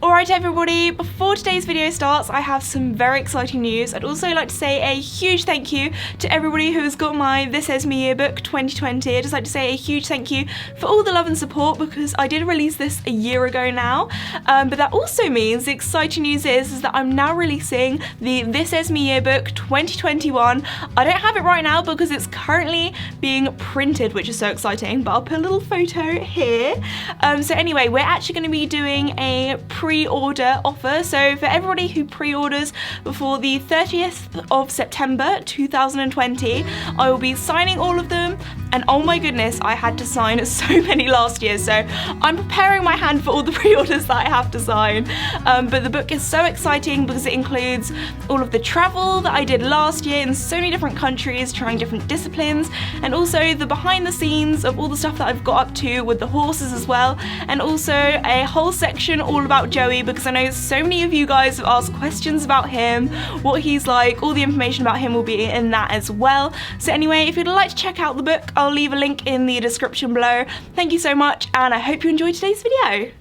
Alright everybody, before today's video starts, I have some very exciting news. I'd also like to say a huge thank you to everybody who has got my This Esme yearbook 2020. I'd just like to say a huge thank you for all the love and support because I did release this a year ago now. But that also means the exciting news is that I'm now releasing the This Esme yearbook 2021. I don't have it right now because it's currently being printed, which is so exciting, but I'll put a little photo here. So anyway, we're actually going to be doing a pre-order offer. So for everybody who pre-orders before the 30th of September 2020, I will be signing all of them. And oh my goodness, I had to sign so many last year, so I'm preparing my hand for all the pre-orders that I have to sign. But the book is so exciting because it includes all of the travel that I did last year in so many different countries, trying different disciplines, and also the behind the scenes of all the stuff that I've got up to with the horses as well, and also a whole section all about Joey, because I know so many of you guys have asked questions about him, what he's like. All the information about him will be in that as well. So anyway, if you'd like to check out the book, I'll leave a link in the description below. Thank you so much, and I hope you enjoyed today's video.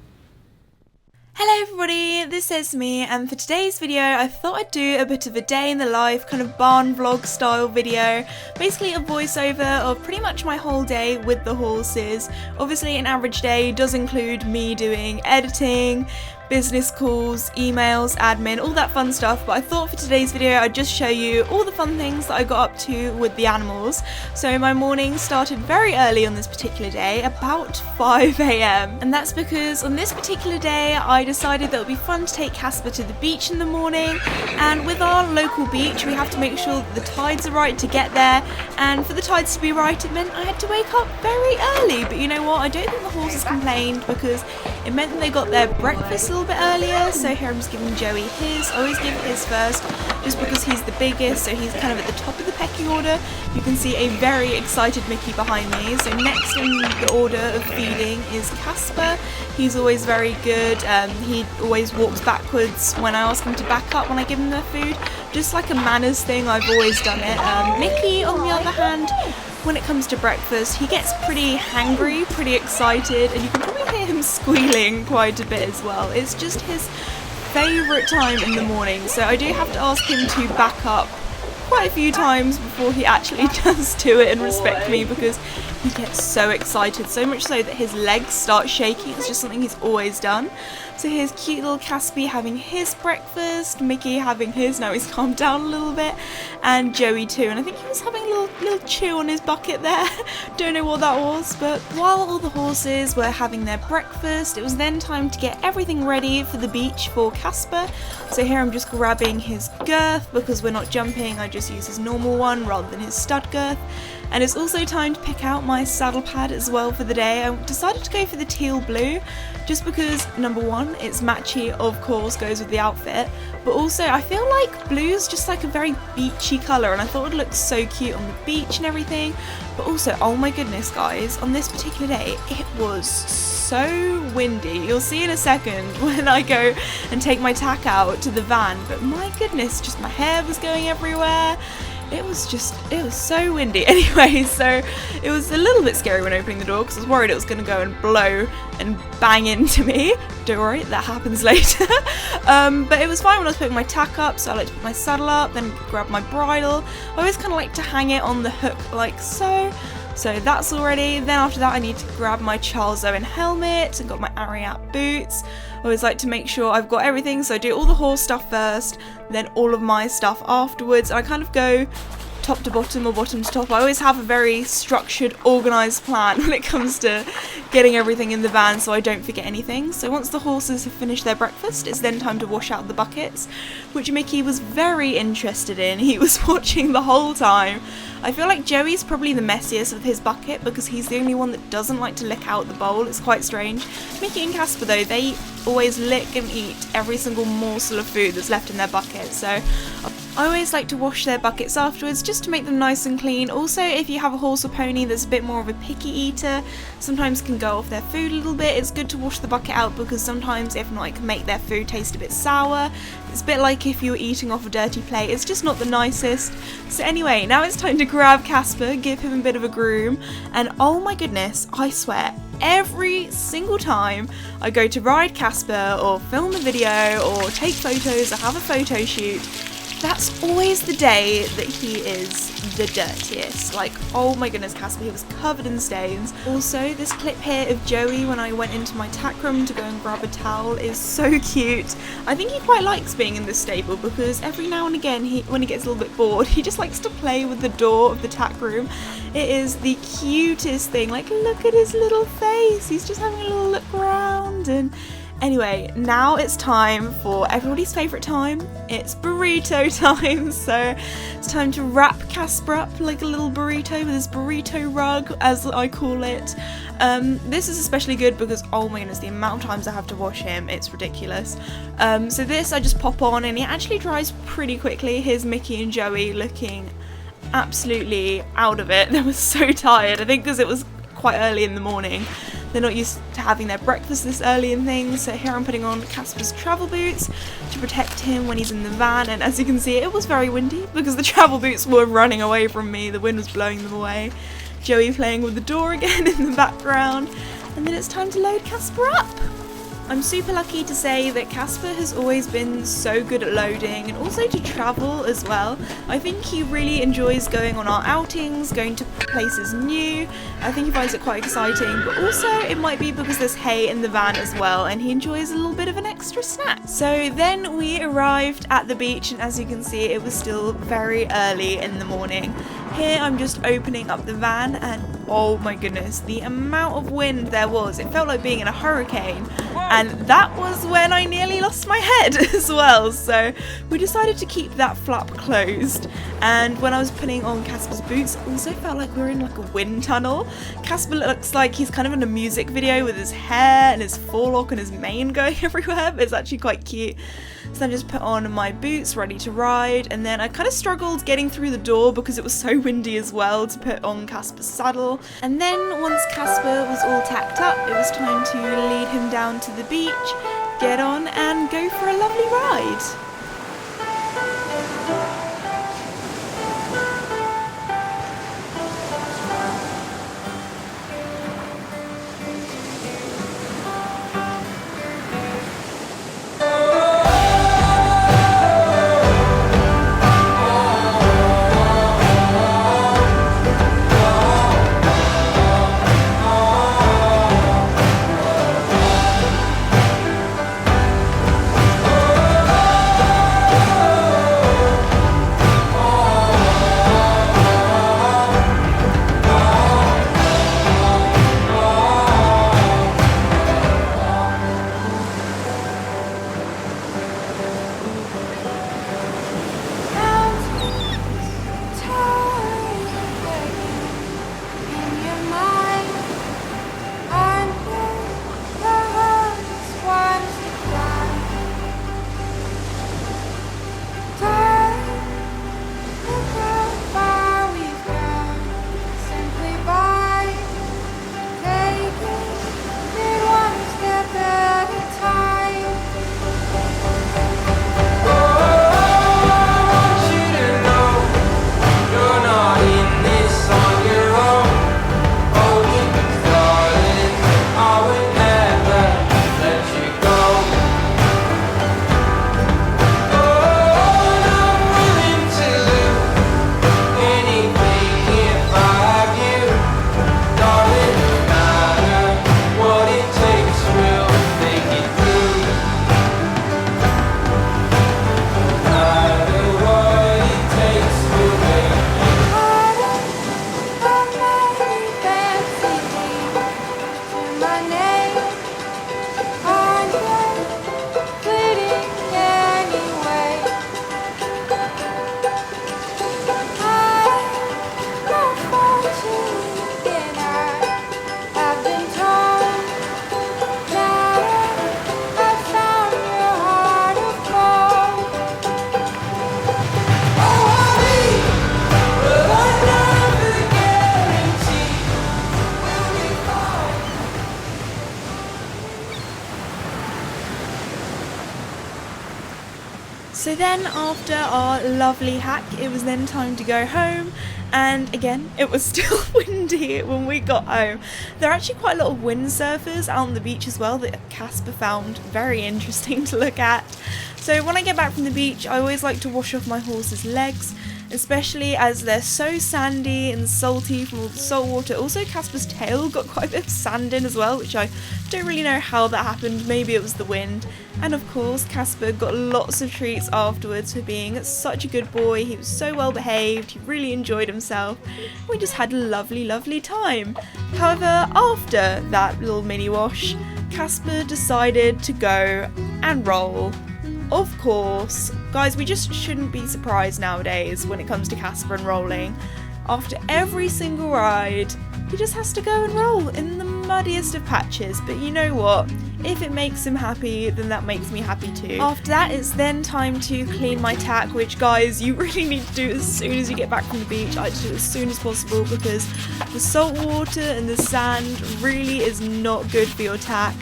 Hello everybody, this is me, and for today's video I thought I'd do a bit of a day in the life, kind of barn vlog style video. Basically a voiceover of pretty much my whole day with the horses. Obviously an average day does include me doing editing, business calls, emails, admin, all that fun stuff, but I thought for today's video I'd just show you all the fun things that I got up to with the animals. So my morning started very early on this particular day, about 5 AM, and that's because on this particular day I decided that it would be fun to take Casper to the beach in the morning, and with our local beach we have to make sure that the tides are right to get there, and for the tides to be right it meant I had to wake up very early. But you know what, I don't think the horses complained because it meant that they got their breakfast a little bit earlier. So here I'm just giving Joey his. I always give his first just because he's the biggest, so he's kind of at the top of the pecking order. You can see a very excited Mickey behind me. So next in the order of feeding is Casper. He's always very good. He always walks backwards when I ask him to back up when I give him their food. Just like a manners thing, I've always done it. Mickey, on the other hand, when it comes to breakfast, he gets pretty hangry, pretty excited, and you can probably hear him squealing quite a bit as well. It's just his favourite time in the morning, so I do have to ask him to back up quite a few times before he actually does do it and respect me, because he gets so excited, so much so that his legs start shaking. It's just something he's always done. So here's cute little Casper having his breakfast, Mickey having his, now he's calmed down a little bit, and Joey too, and I think he was having a little chew on his bucket there. Don't know what that was. But while all the horses were having their breakfast, it was then time to get everything ready for the beach for Casper. So here I'm just grabbing his girth because we're not jumping, I just use his normal one rather than his stud girth. And it's also time to pick out my saddle pad as well for the day. I decided to go for the teal blue just because, number one, it's matchy, of course, goes with the outfit, but also I feel like blue's just like a very beachy colour, and I thought it would look so cute on the beach and everything. But also, oh my goodness guys, on this particular day it was so windy. You'll see in a second when I go and take my tack out to the van, but my goodness, just my hair was going everywhere. It was so windy. Anyway, so it was a little bit scary when opening the door because I was worried it was going to go and blow and bang into me. Don't worry, that happens later. But it was fine when I was putting my tack up, so I like to put my saddle up, then grab my bridle. I always kind of like to hang it on the hook like so. So that's all ready. Then after that I need to grab my Charles Owen helmet and got my Ariat boots. I always like to make sure I've got everything, so I do all the horse stuff first, then all of my stuff afterwards. I kind of go top to bottom or bottom to top. I always have a very structured, organised plan when it comes to getting everything in the van so I don't forget anything. So once the horses have finished their breakfast, it's then time to wash out the buckets, which Mickey was very interested in. He was watching the whole time. I feel like Joey's probably the messiest with his bucket because he's the only one that doesn't like to lick out the bowl. It's quite strange. Mickey and Casper though, they always lick and eat every single morsel of food that's left in their bucket, so I always like to wash their buckets afterwards just to make them nice and clean. Also, if you have a horse or pony that's a bit more of a picky eater, sometimes can go off their food a little bit, it's good to wash the bucket out because sometimes if not it can make their food taste a bit sour. It's a bit like if you were eating off a dirty plate, it's just not the nicest. So anyway, now it's time to grab Casper, give him a bit of a groom, and oh my goodness, I swear, every single time I go to ride Casper or film a video or take photos or have a photo shoot, that's always the day that he is the dirtiest. Like, oh my goodness, Casper, he was covered in stains. Also, this clip here of Joey when I went into my tack room to go and grab a towel is so cute. I think he quite likes being in this stable because every now and again, when he gets a little bit bored, he just likes to play with the door of the tack room. It is the cutest thing. Like, look at his little face. He's just having a little look around. And anyway, now it's time for everybody's favourite time. It's burrito time. So it's time to wrap Casper up like a little burrito with his burrito rug, as I call it. This is especially good because, oh my goodness, the amount of times I have to wash him, it's ridiculous. So this I just pop on and it actually dries pretty quickly. Here's Mickey and Joey looking absolutely out of it. They were so tired, I think because it was quite early in the morning. They're not used to having their breakfast this early and things, so here I'm putting on Casper's travel boots to protect him when he's in the van, and as you can see, it was very windy because the travel boots were running away from me, the wind was blowing them away. Joey playing with the door again in the background, and then it's time to load Casper up. I'm super lucky to say that Casper has always been so good at loading and also to travel as well. I think he really enjoys going on our outings, going to places new. I think he finds it quite exciting, but also it might be because there's hay in the van as well and he enjoys a little bit of an extra snack. So then we arrived at the beach and as you can see it was still very early in the morning. Here I'm just opening up the van and oh my goodness, the amount of wind there was. It felt like being in a hurricane. And that was when I nearly lost my head as well. So we decided to keep that flap closed. And when I was putting on Casper's boots, it also felt like we were in like a wind tunnel. Casper looks like he's kind of in a music video with his hair and his forelock and his mane going everywhere. But it's actually quite cute. So I just put on my boots ready to ride, and then I kind of struggled getting through the door because it was so windy as well to put on Casper's saddle. And then once Casper was all tacked up, it was time to lead him down to the beach, get on and go for a lovely ride. So then after our lovely hack, it was then time to go home, And again, it was still windy when we got home. There are actually quite a lot of windsurfers out on the beach as well that Casper found very interesting to look at. So when I get back from the beach, I always like to wash off my horse's legs, especially as they're so sandy and salty from all the salt water. Also, Casper's tail got quite a bit of sand in as well, which I don't really know how that happened. Maybe it was the wind. And of course, Casper got lots of treats afterwards for being such a good boy. He was so well behaved, he really enjoyed himself. We just had a lovely, lovely time. However, after that little mini wash, Casper decided to go and roll. Of course, guys, we just shouldn't be surprised nowadays when it comes to Casper and rolling. After every single ride, he just has to go and roll in the muddiest of patches. But you know what? If it makes him happy, then that makes me happy too. After that, it's then time to clean my tack, which, guys, you really need to do as soon as you get back from the beach. I do it as soon as possible because the salt water and the sand really is not good for your tack.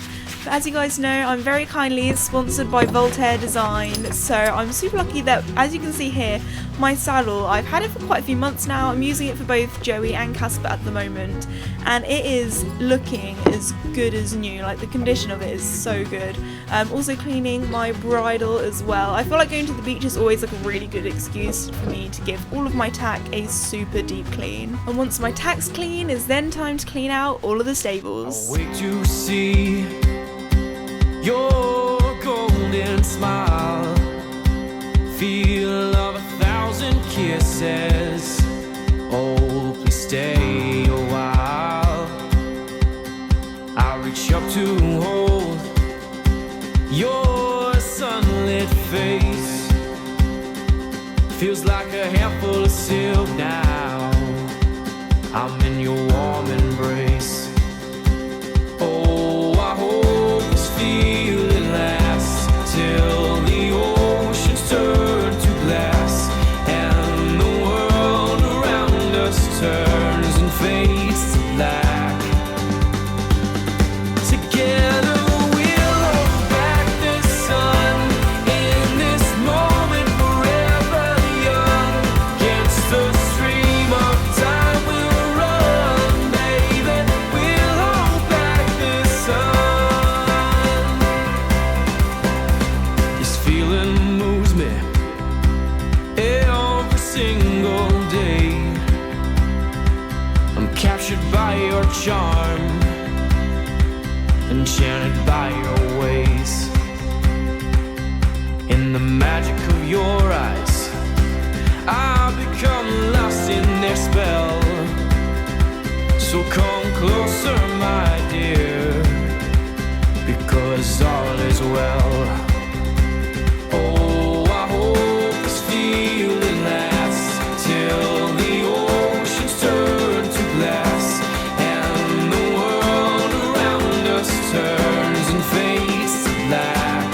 But as you guys know, I'm very kindly sponsored by Voltaire Design, so I'm super lucky that, as you can see here, my saddle, I've had it for quite a few months now. I'm using it for both Joey and Casper at the moment, and it is looking as good as new. Like, the condition of it is so good. Also cleaning my bridle as well. I feel like going to the beach is always like a really good excuse for me to give all of my tack a super deep clean. And once my tack's clean, it's then time to clean out all of the stables. I'll wait to see your golden smile, feel of 1,000 kisses. Oh, please stay a while. I reach up to hold your sunlit face. Feels like a handful of silk now. I'm in your warm embrace. Oh, I hope this feeling lasts till the oceans turn to glass and the world around us turns and fades to black. Together we'll hold back the sun in this moment, forever young. Against the stream of time we'll run, baby. We'll hold back the sun. This feeling moves me every single day. I'm captured by your charm, enchanted by your ways. In the magic of your eyes, I've become lost in their spell. So come closer, my dear, because all is well. Oh, I hope this feeling lasts till the oceans turn to glass and the world around us turns and fades to black.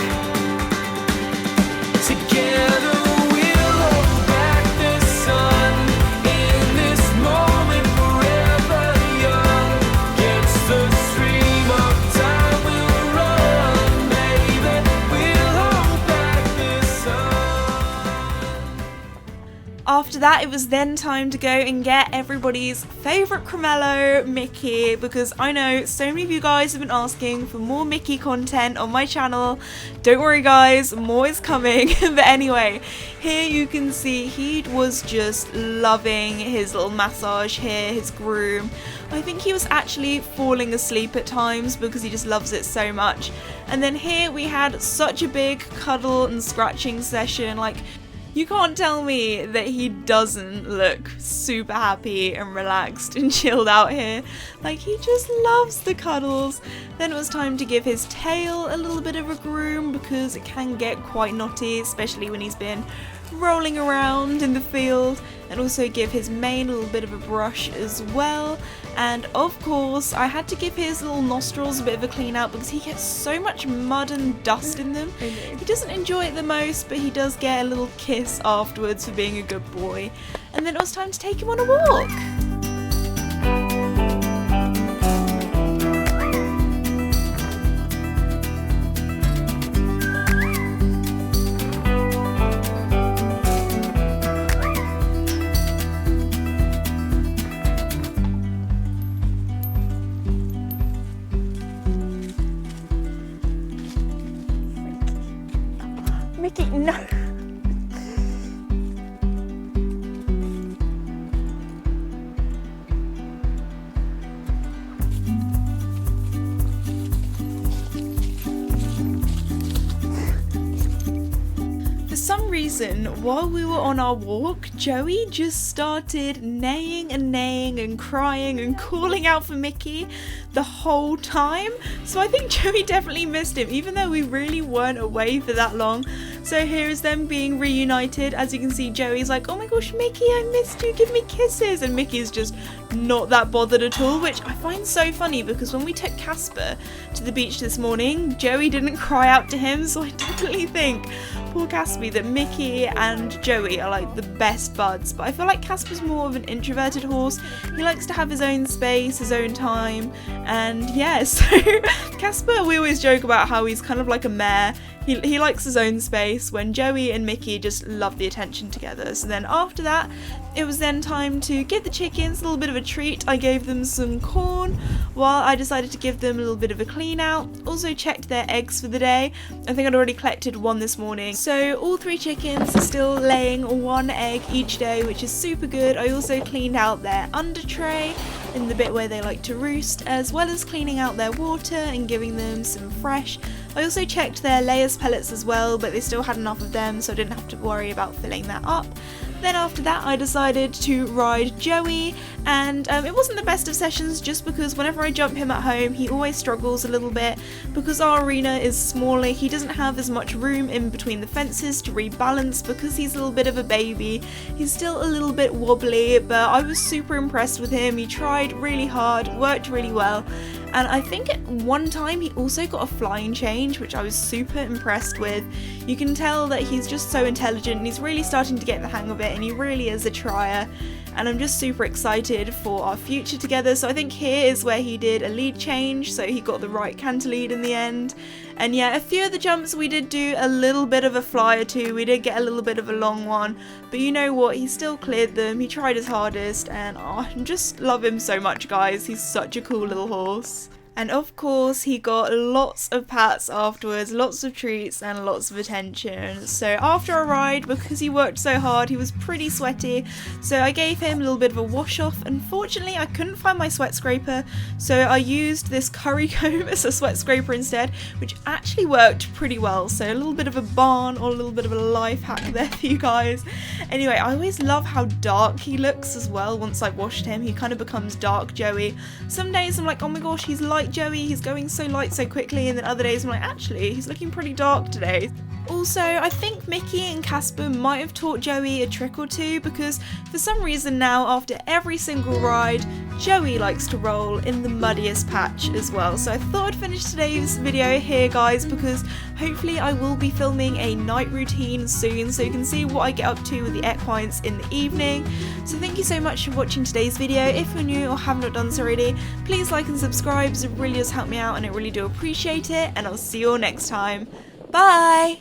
Together we'll hold back the sun in this moment, forever young. Against the stream of time we'll run, baby. We'll hold back the sun. After that, it was then time to go and get everybody's favourite Cremello, Mickey, because I know so many of you guys have been asking for more Mickey content on my channel. Don't worry guys, more is coming. But anyway, here you can see he was just loving his little massage here, his groom. I think he was actually falling asleep at times because he just loves it so much. And then here we had such a big cuddle and scratching session. Like, you can't tell me that he doesn't look super happy and relaxed and chilled out here. Like, he just loves the cuddles. Then it was time to give his tail a little bit of a groom because it can get quite knotty, especially when he's been rolling around in the field, and also give his mane a little bit of a brush as well. And of course I had to give his little nostrils a bit of a clean out because he gets so much mud and dust in them. He doesn't enjoy it the most, but he does get a little kiss afterwards for being a good boy. And then it was time to take him on a walk. Mickey, no. For some reason, while we were on our walk, Joey just started neighing and crying and calling out for Mickey the whole time. So I think Joey definitely missed him, even though we really weren't away for that long. So here is them being reunited. As you can see, Joey's like, oh my gosh, Mickey, I missed you, give me kisses. And Mickey's just not that bothered at all, which I find so funny because when we took Casper to the beach this morning, Joey didn't cry out to him. So I definitely think, poor Casper, that Mickey and Joey are like the best buds. But I feel like Casper's more of an introverted horse. He likes to have his own space, his own time. And yeah, so Casper, we always joke about how he's kind of like a mare. He likes his own space, when Joey and Mickey just love the attention together. So then after that, it was then time to give the chickens a little bit of a treat. I gave them some corn while I decided to give them a little bit of a clean out. Also checked their eggs for the day. I think I'd already collected one this morning. So all 3 chickens are still laying 1 egg each day, which is super good. I also cleaned out their under tray in the bit where they like to roost, as well as cleaning out their water and giving them some fresh. I also checked their layers pellets as well, but they still had enough of them, so I didn't have to worry about filling that up. Then after that I decided to ride Joey, and it wasn't the best of sessions just because whenever I jump him at home he always struggles a little bit because our arena is smaller. He doesn't have as much room in between the fences to rebalance because he's a little bit of a baby. He's still a little bit wobbly, but I was super impressed with him. He tried really hard, worked really well, and I think at one time he also got a flying change, which I was super impressed with. You can tell that he's just so intelligent and he's really starting to get the hang of it, and he really is a trier, and I'm just super excited for our future together. So I think here is where he did a lead change, so he got the right canter lead in the end. And yeah, a few of the jumps we did do a little bit of a fly or two, we did get a little bit of a long one, but you know what, he still cleared them, he tried his hardest, and I just love him so much, guys. He's such a cool little horse. And of course he got lots of pats afterwards, lots of treats and lots of attention. So after our ride, because he worked so hard, he was pretty sweaty, so I gave him a little bit of a wash off. Unfortunately I couldn't find my sweat scraper, so I used this curry comb as a sweat scraper instead, which actually worked pretty well. So a little bit of a barn or a little bit of a life hack there for you guys. Anyway, I always love how dark he looks as well. Once I've washed him, he kind of becomes dark Joey. Some days I'm like, oh my gosh, he's light Joey, he's going so light so quickly, and then other days I'm like, actually he's looking pretty dark today. Also, I think Mickey and Casper might have taught Joey a trick or two, because for some reason now, after every single ride, Joey likes to roll in the muddiest patch as well. So I thought I'd finish today's video here, guys, because hopefully I will be filming a night routine soon, so you can see what I get up to with the equines in the evening. So thank you so much for watching today's video. If you're new or have not done so already, please like and subscribe, it really does help me out and I really do appreciate it, and I'll see you all next time. Bye!